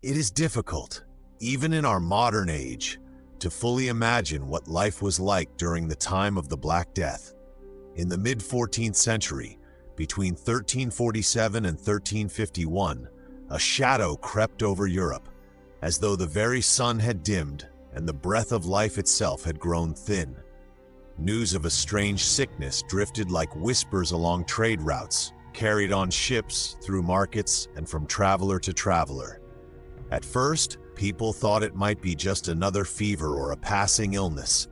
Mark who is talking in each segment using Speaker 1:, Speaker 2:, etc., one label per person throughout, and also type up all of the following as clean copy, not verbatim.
Speaker 1: It is difficult, even in our modern age, to fully imagine what life was like during the time of the Black Death. In the mid-14th century, between 1347 and 1351, a shadow crept over Europe, as though the very sun had dimmed and the breath of life itself had grown thin. News of a strange sickness drifted like whispers along trade routes, carried on ships, through markets, and from traveler to traveler. At first, people thought it might be just another fever or a passing illness,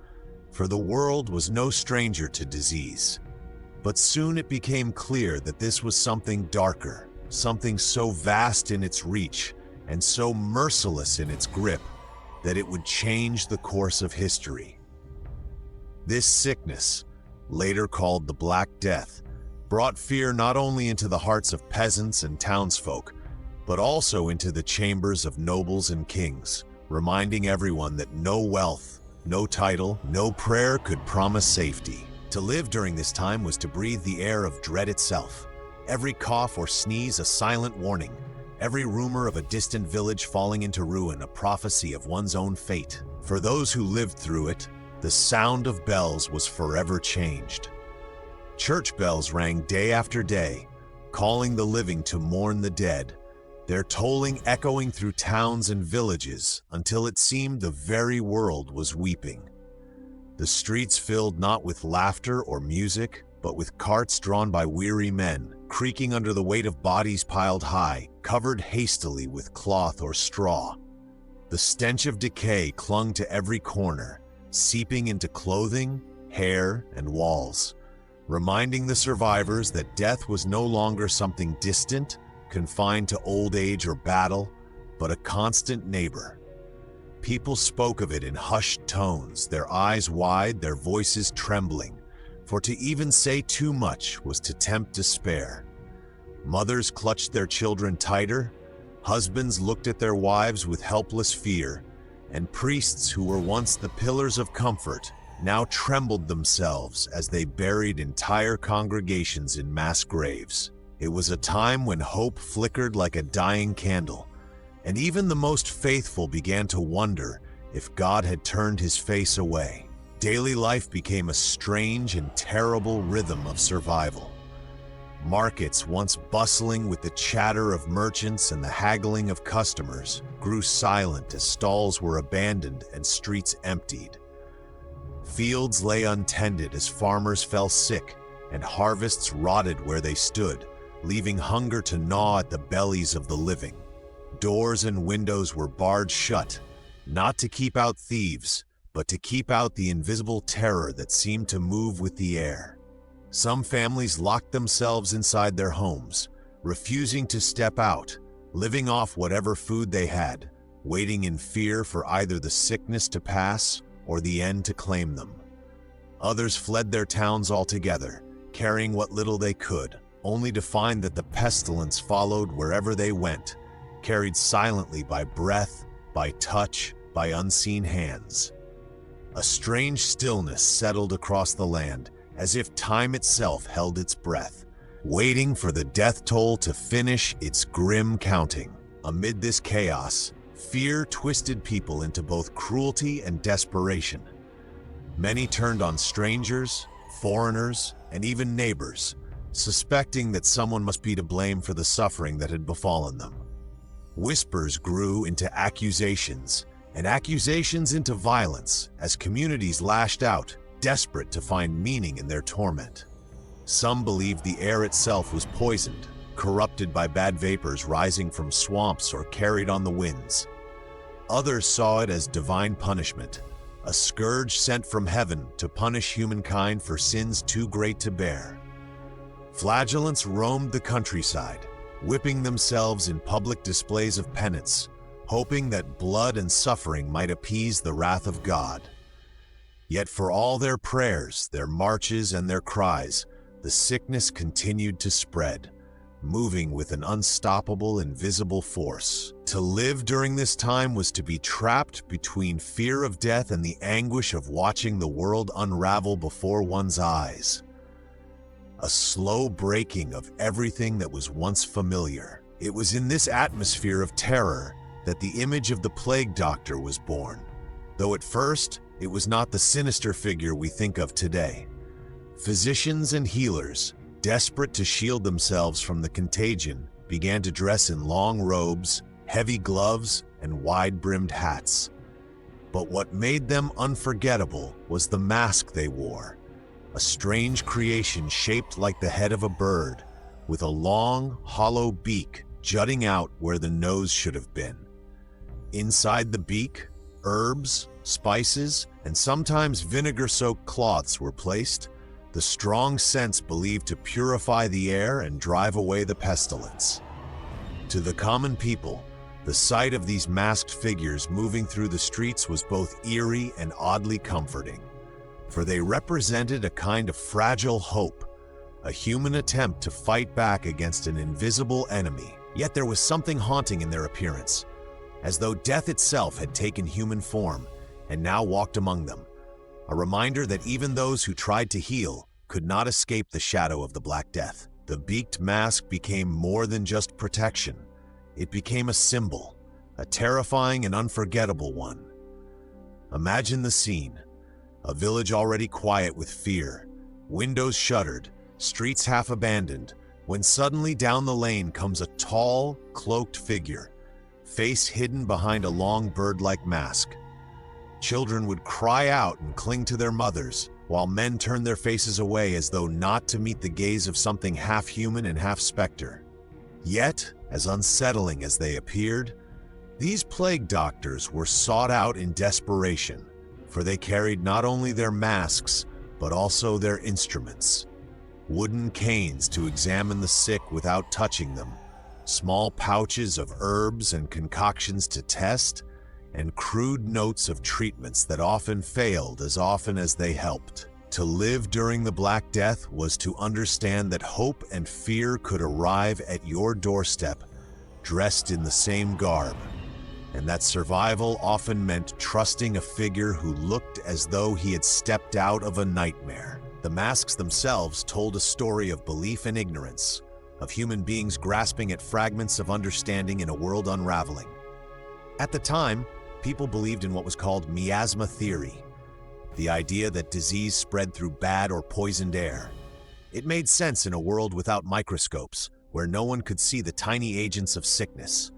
Speaker 1: for the world was no stranger to disease. But soon it became clear that this was something darker, something so vast in its reach and so merciless in its grip that it would change the course of history. This sickness, later called the Black Death, brought fear not only into the hearts of peasants and townsfolk, but also into the chambers of nobles and kings, reminding everyone that no wealth, no title, no prayer could promise safety. To live during this time was to breathe the air of dread itself. Every cough or sneeze a silent warning, every rumor of a distant village falling into ruin a prophecy of one's own fate. For those who lived through it, the sound of bells was forever changed. Church bells rang day after day, calling the living to mourn the dead, their tolling echoing through towns and villages until it seemed the very world was weeping. The streets filled not with laughter or music, but with carts drawn by weary men, creaking under the weight of bodies piled high, covered hastily with cloth or straw. The stench of decay clung to every corner, seeping into clothing, hair, and walls, reminding the survivors that death was no longer something distant, confined to old age or battle, but a constant neighbor. People spoke of it in hushed tones, their eyes wide, their voices trembling, for to even say too much was to tempt despair. Mothers clutched their children tighter, husbands looked at their wives with helpless fear, and priests who were once the pillars of comfort now trembled themselves as they buried entire congregations in mass graves. It was a time when hope flickered like a dying candle, and even the most faithful began to wonder if God had turned his face away. Daily life became a strange and terrible rhythm of survival. Markets, once bustling with the chatter of merchants and the haggling of customers, grew silent as stalls were abandoned and streets emptied. Fields lay untended as farmers fell sick and harvests rotted where they stood, leaving hunger to gnaw at the bellies of the living. Doors and windows were barred shut, not to keep out thieves, but to keep out the invisible terror that seemed to move with the air. Some families locked themselves inside their homes, refusing to step out, living off whatever food they had, waiting in fear for either the sickness to pass or the end to claim them. Others fled their towns altogether, carrying what little they could, only to find that the pestilence followed wherever they went, carried silently by breath, by touch, by unseen hands. A strange stillness settled across the land, as if time itself held its breath, waiting for the death toll to finish its grim counting. Amid this chaos, fear twisted people into both cruelty and desperation. Many turned on strangers, foreigners, and even neighbors, suspecting that someone must be to blame for the suffering that had befallen them. Whispers grew into accusations, and accusations into violence as communities lashed out, desperate to find meaning in their torment. Some believed the air itself was poisoned, corrupted by bad vapors rising from swamps or carried on the winds. Others saw it as divine punishment, a scourge sent from heaven to punish humankind for sins too great to bear. Flagellants roamed the countryside, whipping themselves in public displays of penance, hoping that blood and suffering might appease the wrath of God. Yet for all their prayers, their marches, and their cries, the sickness continued to spread, moving with an unstoppable, invisible force. To live during this time was to be trapped between fear of death and the anguish of watching the world unravel before one's eyes. A slow breaking of everything that was once familiar. It was in this atmosphere of terror that the image of the plague doctor was born, though at first it was not the sinister figure we think of today. Physicians and healers, desperate to shield themselves from the contagion, began to dress in long robes, heavy gloves, and wide-brimmed hats. But what made them unforgettable was the mask they wore, a strange creation shaped like the head of a bird, with a long, hollow beak jutting out where the nose should have been. Inside the beak, herbs, spices, and sometimes vinegar-soaked cloths were placed, the strong scents believed to purify the air and drive away the pestilence. To the common people, the sight of these masked figures moving through the streets was both eerie and oddly comforting, for they represented a kind of fragile hope, a human attempt to fight back against an invisible enemy. Yet there was something haunting in their appearance, as though death itself had taken human form and now walked among them, a reminder that even those who tried to heal could not escape the shadow of the Black Death. The beaked mask became more than just protection. It became a symbol, a terrifying and unforgettable one. Imagine the scene: a village already quiet with fear, windows shuttered, streets half abandoned, when suddenly down the lane comes a tall, cloaked figure, face hidden behind a long bird-like mask. Children would cry out and cling to their mothers, while men turned their faces away as though not to meet the gaze of something half human and half specter. Yet, as unsettling as they appeared, these plague doctors were sought out in desperation, for they carried not only their masks, but also their instruments. Wooden canes to examine the sick without touching them, small pouches of herbs and concoctions to test, and crude notes of treatments that often failed as often as they helped. To live during the Black Death was to understand that hope and fear could arrive at your doorstep, dressed in the same garb, and that survival often meant trusting a figure who looked as though he had stepped out of a nightmare. The masks themselves told a story of belief and ignorance, of human beings grasping at fragments of understanding in a world unraveling. At the time, people believed in what was called miasma theory, the idea that disease spread through bad or poisoned air. It made sense in a world without microscopes, where no one could see the tiny agents of sickness.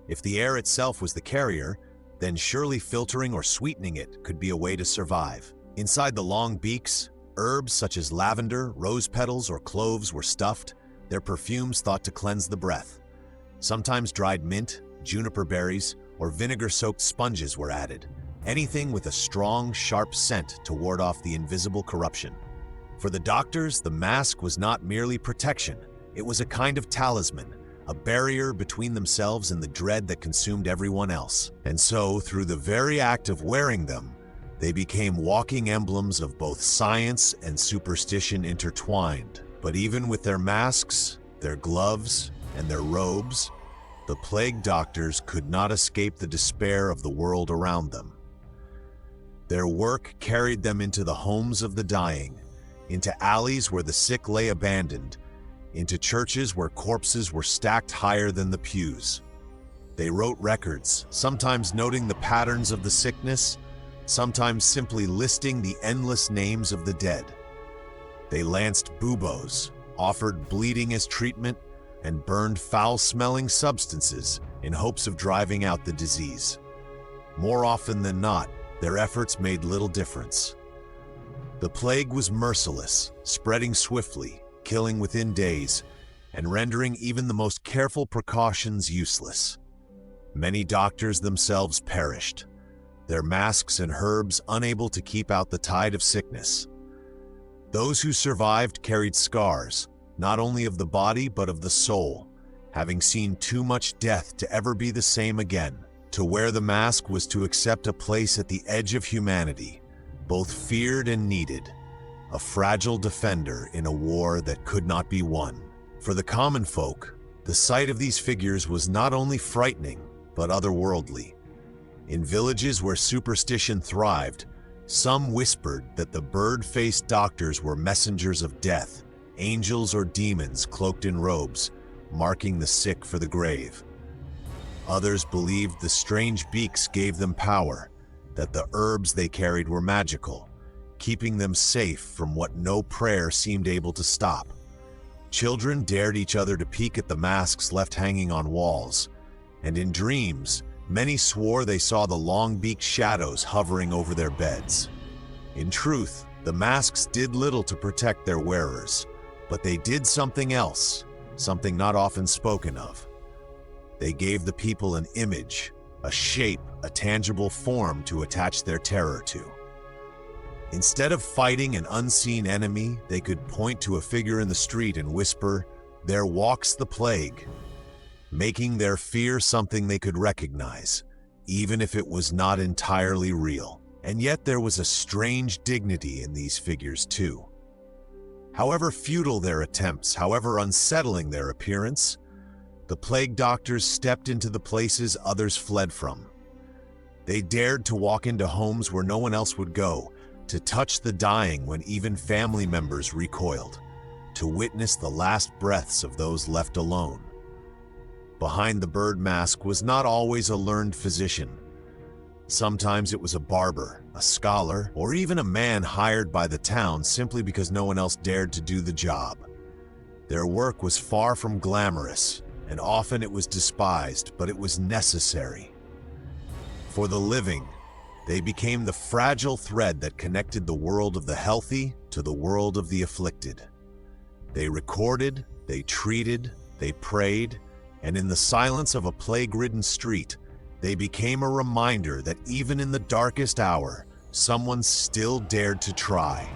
Speaker 1: If the air itself was the carrier, then surely filtering or sweetening it could be a way to survive. Inside the long beaks, herbs such as lavender, rose petals, or cloves were stuffed, their perfumes thought to cleanse the breath. Sometimes dried mint, juniper berries, or vinegar-soaked sponges were added, anything with a strong, sharp scent to ward off the invisible corruption. For the doctors, the mask was not merely protection, it was a kind of talisman, a barrier between themselves and the dread that consumed everyone else. And so, through the very act of wearing them, they became walking emblems of both science and superstition intertwined. But even with their masks, their gloves, and their robes, the plague doctors could not escape the despair of the world around them. Their work carried them into the homes of the dying, into alleys where the sick lay abandoned, into churches where corpses were stacked higher than the pews. They wrote records, sometimes noting the patterns of the sickness, sometimes simply listing the endless names of the dead. They lanced buboes, offered bleeding as treatment, and burned foul-smelling substances in hopes of driving out the disease. More often than not, their efforts made little difference. The plague was merciless, spreading swiftly, killing within days, and rendering even the most careful precautions useless. Many doctors themselves perished, their masks and herbs unable to keep out the tide of sickness. Those who survived carried scars, not only of the body but of the soul, having seen too much death to ever be the same again. To wear the mask was to accept a place at the edge of humanity, both feared and needed, a fragile defender in a war that could not be won. For the common folk, the sight of these figures was not only frightening, but otherworldly. In villages where superstition thrived, some whispered that the bird-faced doctors were messengers of death, angels or demons cloaked in robes, marking the sick for the grave. Others believed the strange beaks gave them power, that the herbs they carried were magical, keeping them safe from what no prayer seemed able to stop. Children dared each other to peek at the masks left hanging on walls, and in dreams, many swore they saw the long-beaked shadows hovering over their beds. In truth, the masks did little to protect their wearers, but they did something else, something not often spoken of. They gave the people an image, a shape, a tangible form to attach their terror to. Instead of fighting an unseen enemy, they could point to a figure in the street and whisper, "There walks the plague," making their fear something they could recognize, even if it was not entirely real. And yet there was a strange dignity in these figures too. However futile their attempts, however unsettling their appearance, the plague doctors stepped into the places others fled from. They dared to walk into homes where no one else would go, to touch the dying when even family members recoiled, to witness the last breaths of those left alone. Behind the bird mask was not always a learned physician. Sometimes it was a barber, a scholar, or even a man hired by the town simply because no one else dared to do the job. Their work was far from glamorous, and often it was despised, but it was necessary. For the living, they became the fragile thread that connected the world of the healthy to the world of the afflicted. They recorded, they treated, they prayed, and in the silence of a plague-ridden street, they became a reminder that even in the darkest hour, someone still dared to try,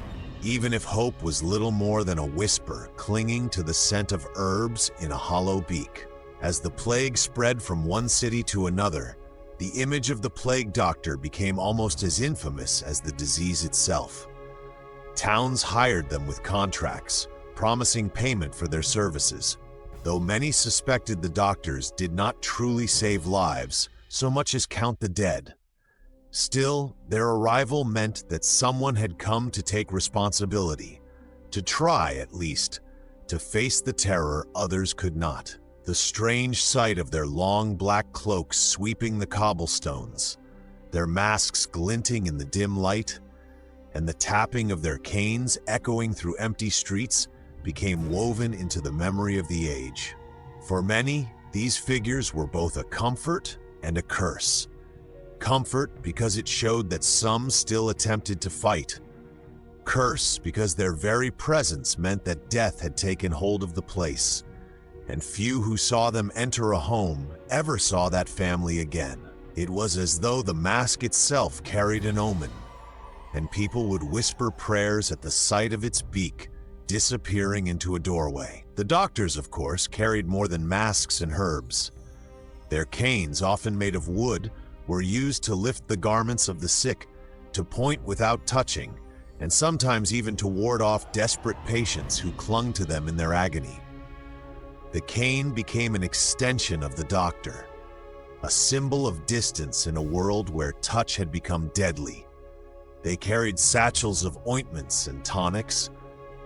Speaker 1: even if hope was little more than a whisper clinging to the scent of herbs in a hollow beak. As the plague spread from one city to another, the image of the plague doctor became almost as infamous as the disease itself. Towns hired them with contracts, promising payment for their services. Though many suspected the doctors did not truly save lives, so much as count the dead. Still, their arrival meant that someone had come to take responsibility, to try, at least, to face the terror others could not. The strange sight of their long black cloaks sweeping the cobblestones, their masks glinting in the dim light, and the tapping of their canes echoing through empty streets became woven into the memory of the age. For many, these figures were both a comfort and a curse. Comfort because it showed that some still attempted to fight. Curse because their very presence meant that death had taken hold of the place, and few who saw them enter a home ever saw that family again. It was as though the mask itself carried an omen, and people would whisper prayers at the sight of its beak disappearing into a doorway. The doctors, of course, carried more than masks and herbs. Their canes, often made of wood, were used to lift the garments of the sick, to point without touching, and sometimes even to ward off desperate patients who clung to them in their agony. The cane became an extension of the doctor, a symbol of distance in a world where touch had become deadly. They carried satchels of ointments and tonics,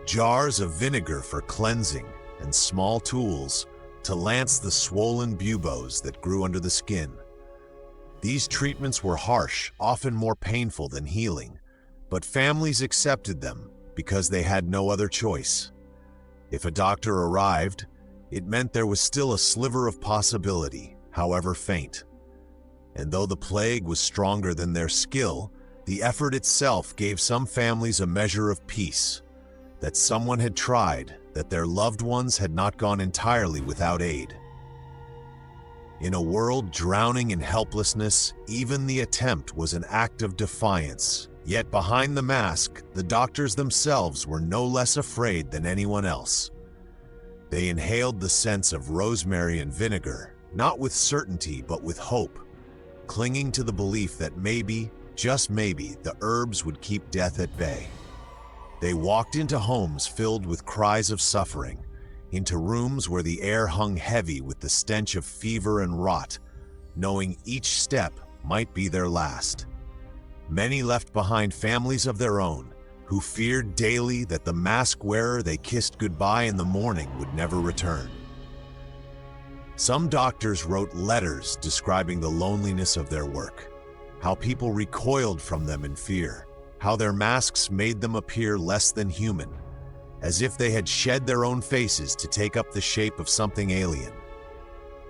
Speaker 1: jars of vinegar for cleansing, and small tools to lance the swollen buboes that grew under the skin. These treatments were harsh, often more painful than healing, but families accepted them because they had no other choice. If a doctor arrived, it meant there was still a sliver of possibility, however faint. And though the plague was stronger than their skill, the effort itself gave some families a measure of peace, that someone had tried, that their loved ones had not gone entirely without aid. In a world drowning in helplessness, even the attempt was an act of defiance. Yet behind the mask, the doctors themselves were no less afraid than anyone else. They inhaled the scents of rosemary and vinegar, not with certainty but with hope, clinging to the belief that maybe, just maybe, the herbs would keep death at bay. They walked into homes filled with cries of suffering, into rooms where the air hung heavy with the stench of fever and rot, knowing each step might be their last. Many left behind families of their own, who feared daily that the mask wearer they kissed goodbye in the morning would never return. Some doctors wrote letters describing the loneliness of their work, how people recoiled from them in fear, how their masks made them appear less than human, as if they had shed their own faces to take up the shape of something alien.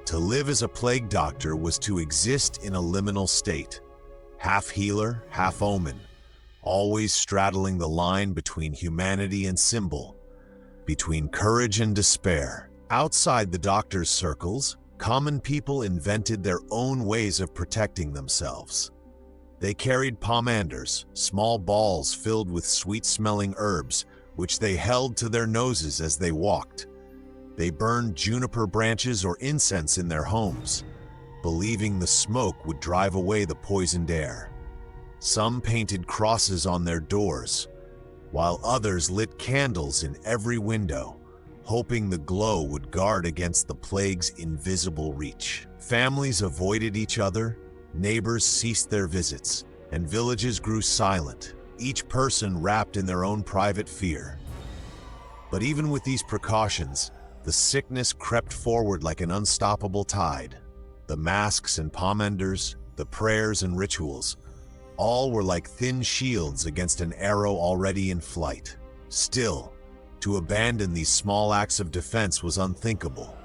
Speaker 1: To live as a plague doctor was to exist in a liminal state, half healer, half omen, always straddling the line between humanity and symbol, between courage and despair. Outside the doctor's circles, common people invented their own ways of protecting themselves. They carried pomanders, small balls filled with sweet-smelling herbs, which they held to their noses as they walked. They burned juniper branches or incense in their homes, believing the smoke would drive away the poisoned air. Some painted crosses on their doors, while others lit candles in every window, hoping the glow would guard against the plague's invisible reach. Families avoided each other, neighbors ceased their visits, and villages grew silent, each person wrapped in their own private fear. But even with these precautions, the sickness crept forward like an unstoppable tide. The masks and pomanders, the prayers and rituals, all were like thin shields against an arrow already in flight. Still, to abandon these small acts of defense was unthinkable.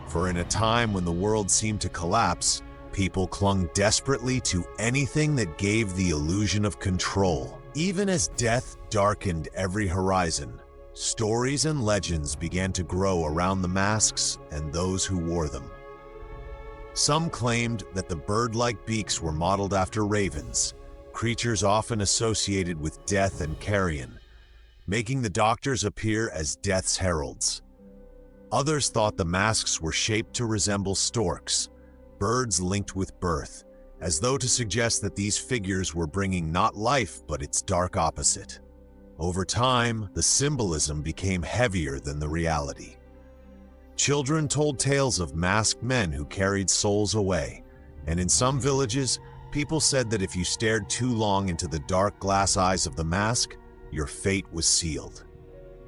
Speaker 1: For in a time when the world seemed to collapse, people clung desperately to anything that gave the illusion of control. Even as death darkened every horizon, stories and legends began to grow around the masks and those who wore them. Some claimed that the bird-like beaks were modeled after ravens, creatures often associated with death and carrion, making the doctors appear as death's heralds. Others thought the masks were shaped to resemble storks, birds linked with birth, as though to suggest that these figures were bringing not life but its dark opposite. Over time, the symbolism became heavier than the reality. Children told tales of masked men who carried souls away, and in some villages, people said that if you stared too long into the dark glass eyes of the mask, your fate was sealed.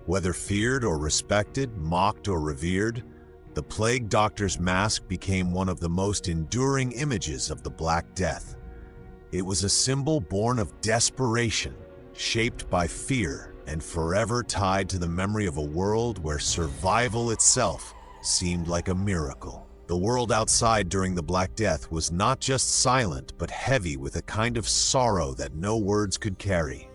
Speaker 1: Whether feared or respected, mocked or revered, the plague doctor's mask became one of the most enduring images of the Black Death. It was a symbol born of desperation, shaped by fear, and forever tied to the memory of a world where survival itself seemed like a miracle. The world outside during the Black Death was not just silent, but heavy with a kind of sorrow that no words could carry.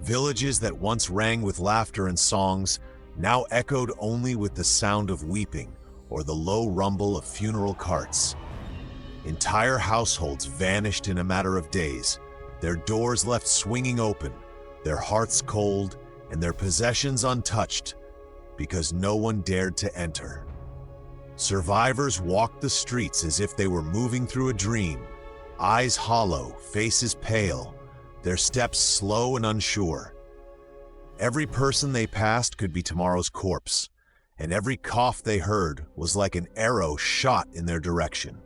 Speaker 1: Villages that once rang with laughter and songs now echoed only with the sound of weeping or the low rumble of funeral carts. Entire households vanished in a matter of days, their doors left swinging open, their hearts cold, and their possessions untouched, because no one dared to enter. Survivors walked the streets as if they were moving through a dream, eyes hollow, faces pale, their steps slow and unsure. Every person they passed could be tomorrow's corpse, and every cough they heard was like an arrow shot in their direction.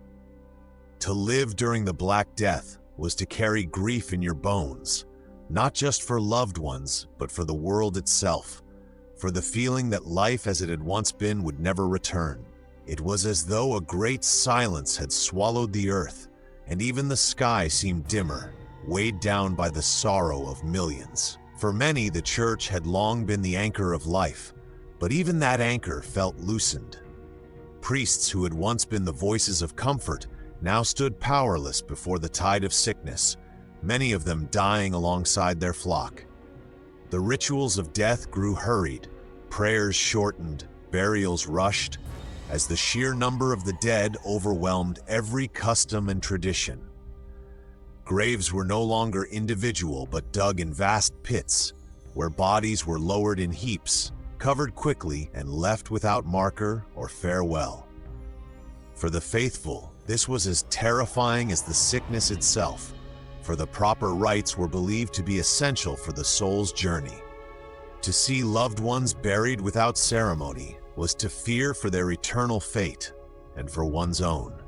Speaker 1: To live during the Black Death was to carry grief in your bones, not just for loved ones, but for the world itself, for the feeling that life as it had once been would never return. It was as though a great silence had swallowed the earth, and even the sky seemed dimmer, weighed down by the sorrow of millions. For many, the church had long been the anchor of life, but even that anchor felt loosened. Priests who had once been the voices of comfort now stood powerless before the tide of sickness, many of them dying alongside their flock. The rituals of death grew hurried, prayers shortened, burials rushed, as the sheer number of the dead overwhelmed every custom and tradition. Graves were no longer individual but dug in vast pits, where bodies were lowered in heaps, covered quickly, and left without marker or farewell. For the faithful, this was as terrifying as the sickness itself, for the proper rites were believed to be essential for the soul's journey. To see loved ones buried without ceremony was to fear for their eternal fate and for one's own.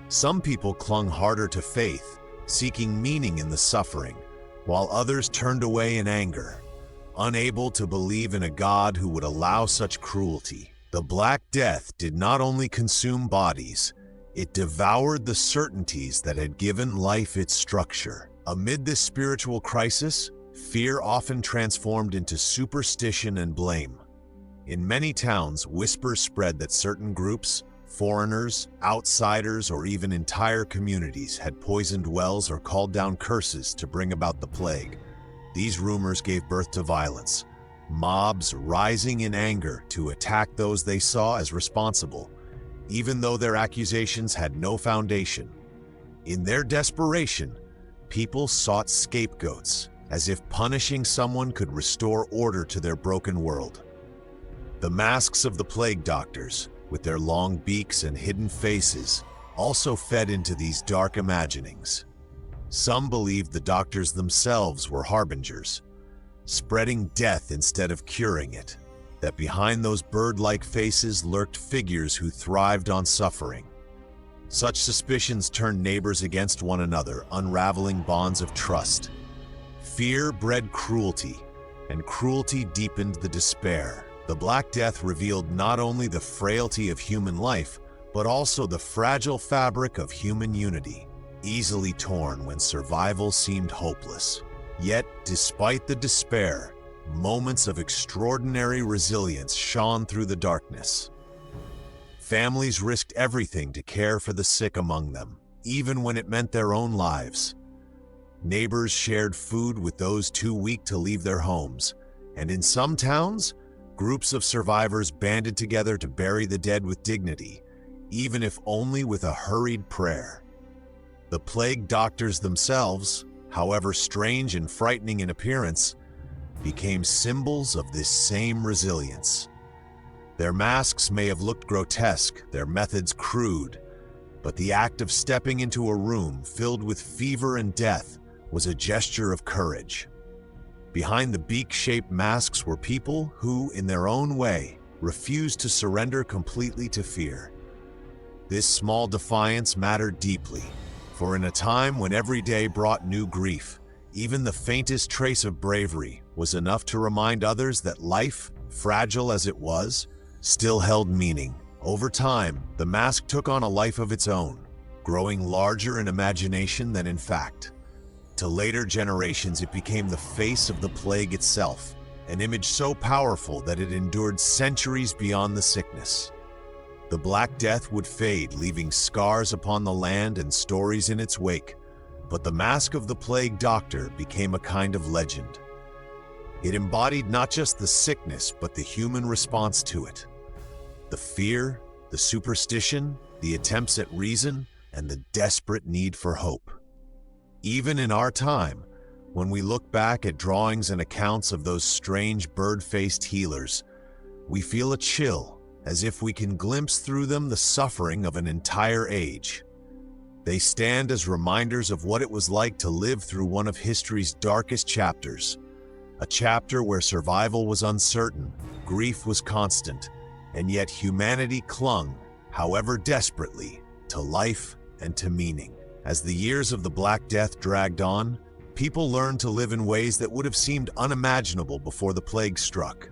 Speaker 1: Some people clung harder to faith, seeking meaning in the suffering, while others turned away in anger, unable to believe in a God who would allow such cruelty. The Black Death did not only consume bodies, it devoured the certainties that had given life its structure. Amid this spiritual crisis, fear often transformed into superstition and blame. In many towns, whispers spread that certain groups, foreigners, outsiders, or even entire communities had poisoned wells or called down curses to bring about the plague. These rumors gave birth to violence, mobs rising in anger to attack those they saw as responsible, even though their accusations had no foundation. In their desperation, people sought scapegoats, as if punishing someone could restore order to their broken world. The masks of the plague doctors, with their long beaks and hidden faces, also fed into these dark imaginings. Some believed the doctors themselves were harbingers, spreading death instead of curing it, that behind those bird-like faces lurked figures who thrived on suffering. Such suspicions turned neighbors against one another, unraveling bonds of trust. Fear bred cruelty, and cruelty deepened the despair. The Black Death revealed not only the frailty of human life, but also the fragile fabric of human unity, easily torn when survival seemed hopeless. Yet, despite the despair, moments of extraordinary resilience shone through the darkness. Families risked everything to care for the sick among them, even when it meant their own lives. Neighbors shared food with those too weak to leave their homes, and in some towns, groups of survivors banded together to bury the dead with dignity, even if only with a hurried prayer. The plague doctors themselves, however strange and frightening in appearance, became symbols of this same resilience. Their masks may have looked grotesque, their methods crude, but the act of stepping into a room filled with fever and death was a gesture of courage. Behind the beak-shaped masks were people who, in their own way, refused to surrender completely to fear. This small defiance mattered deeply, for in a time when every day brought new grief, even the faintest trace of bravery was enough to remind others that life, fragile as it was, still held meaning. Over time, the mask took on a life of its own, growing larger in imagination than in fact. To later generations, it became the face of the plague itself, an image so powerful that it endured centuries beyond the sickness. The Black Death would fade, leaving scars upon the land and stories in its wake, but the mask of the plague doctor became a kind of legend. It embodied not just the sickness, but the human response to it. The fear, the superstition, the attempts at reason, and the desperate need for hope. Even in our time, when we look back at drawings and accounts of those strange bird-faced healers, we feel a chill, as if we can glimpse through them the suffering of an entire age. They stand as reminders of what it was like to live through one of history's darkest chapters, a chapter where survival was uncertain, grief was constant, and yet humanity clung, however desperately, to life and to meaning. As the years of the Black Death dragged on, people learned to live in ways that would have seemed unimaginable before the plague struck.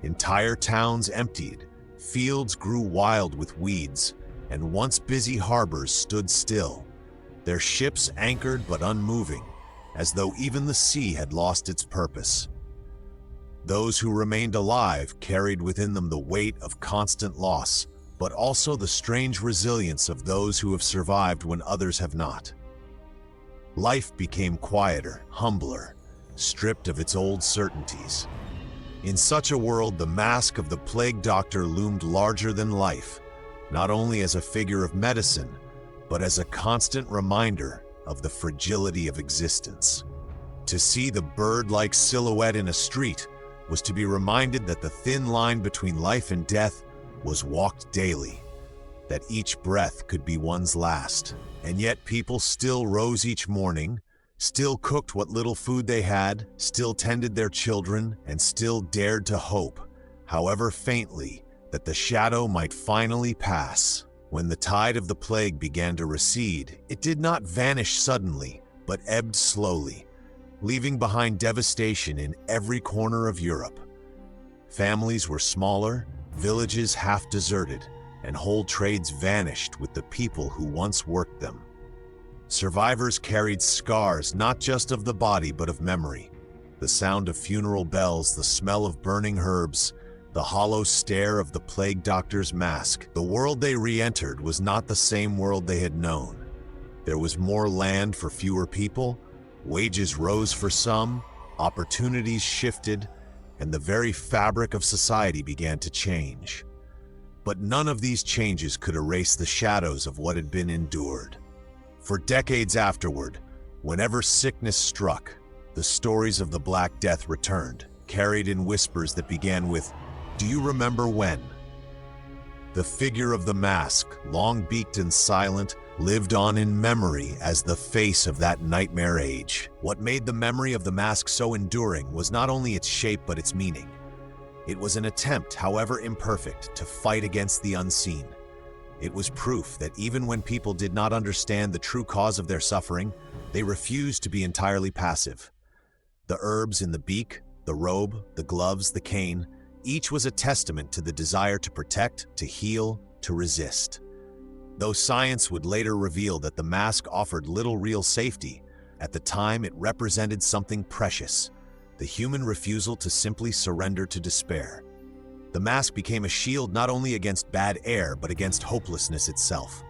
Speaker 1: Entire towns emptied, fields grew wild with weeds, and once busy harbors stood still, their ships anchored but unmoving, as though even the sea had lost its purpose. Those who remained alive carried within them the weight of constant loss, but also the strange resilience of those who have survived when others have not. Life became quieter, humbler, stripped of its old certainties. In such a world, the mask of the plague doctor loomed larger than life, not only as a figure of medicine, but as a constant reminder of the fragility of existence. To see the bird-like silhouette in a street was to be reminded that the thin line between life and death was walked daily, that each breath could be one's last. And yet people still rose each morning, still cooked what little food they had, still tended their children, and still dared to hope, however faintly, that the shadow might finally pass. When the tide of the plague began to recede, it did not vanish suddenly, but ebbed slowly, leaving behind devastation in every corner of Europe. Families were smaller, villages half deserted, and whole trades vanished with the people who once worked them. Survivors carried scars not just of the body but of memory. The sound of funeral bells, the smell of burning herbs, the hollow stare of the plague doctor's mask. The world they re-entered was not the same world they had known. There was more land for fewer people, wages rose for some, opportunities shifted, and the very fabric of society began to change. But none of these changes could erase the shadows of what had been endured. For decades afterward, whenever sickness struck, the stories of the Black Death returned, carried in whispers that began with, "Do you remember when?" The figure of the mask, long-beaked and silent, lived on in memory as the face of that nightmare age. What made the memory of the mask so enduring was not only its shape but its meaning. It was an attempt, however imperfect, to fight against the unseen. It was proof that even when people did not understand the true cause of their suffering, they refused to be entirely passive. The herbs in the beak, the robe, the gloves, the cane, each was a testament to the desire to protect, to heal, to resist. Though science would later reveal that the mask offered little real safety, at the time it represented something precious, the human refusal to simply surrender to despair. The mask became a shield not only against bad air, but against hopelessness itself.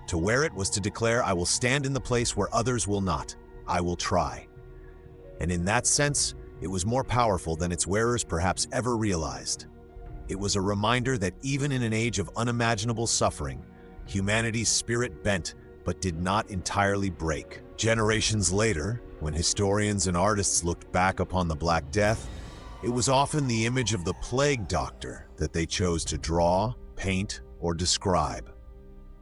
Speaker 1: To wear it was to declare, "I will stand in the place where others will not. I will try." And in that sense, it was more powerful than its wearers perhaps ever realized. It was a reminder that even in an age of unimaginable suffering, humanity's spirit bent but did not entirely break. Generations later, when historians and artists looked back upon the Black Death, it was often the image of the plague doctor that they chose to draw, paint, or describe.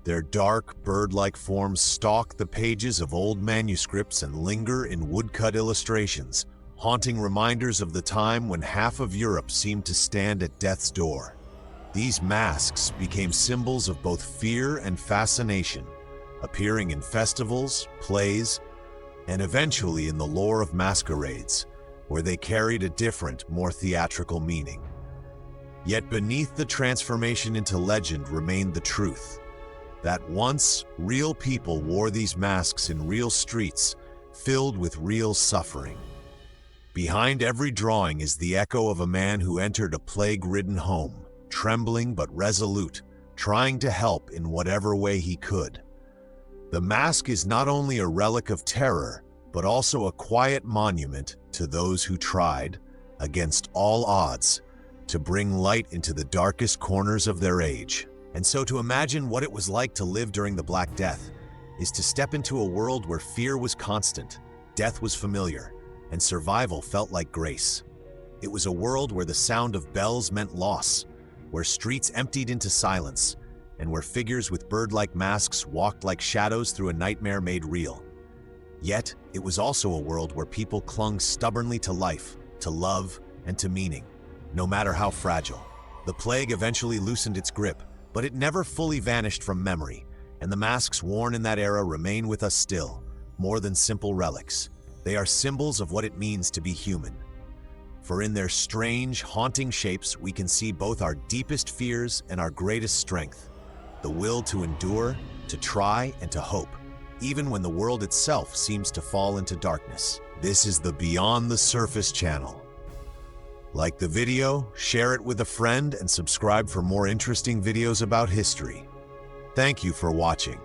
Speaker 1: Their dark, bird-like forms stalk the pages of old manuscripts and linger in woodcut illustrations, haunting reminders of the time when half of Europe seemed to stand at death's door. These masks became symbols of both fear and fascination, appearing in festivals, plays, and eventually in the lore of masquerades, where they carried a different, more theatrical meaning. Yet beneath the transformation into legend remained the truth, that once real people wore these masks in real streets, filled with real suffering. Behind every drawing is the echo of a man who entered a plague-ridden home, trembling but resolute, trying to help in whatever way he could. The mask is not only a relic of terror, but also a quiet monument to those who tried, against all odds, to bring light into the darkest corners of their age. And so to imagine what it was like to live during the Black Death is to step into a world where fear was constant, death was familiar, and survival felt like grace. It was a world where the sound of bells meant loss, where streets emptied into silence, and where figures with bird-like masks walked like shadows through a nightmare made real. Yet, it was also a world where people clung stubbornly to life, to love, and to meaning, no matter how fragile. The plague eventually loosened its grip, but it never fully vanished from memory, and the masks worn in that era remain with us still, more than simple relics. They are symbols of what it means to be human. For in their strange, haunting shapes, we can see both our deepest fears and our greatest strength, the will to endure, to try, and to hope, even when the world itself seems to fall into darkness. This is the Beyond the Surface channel. Like the video, share it with a friend, and subscribe for more interesting videos about history. Thank you for watching.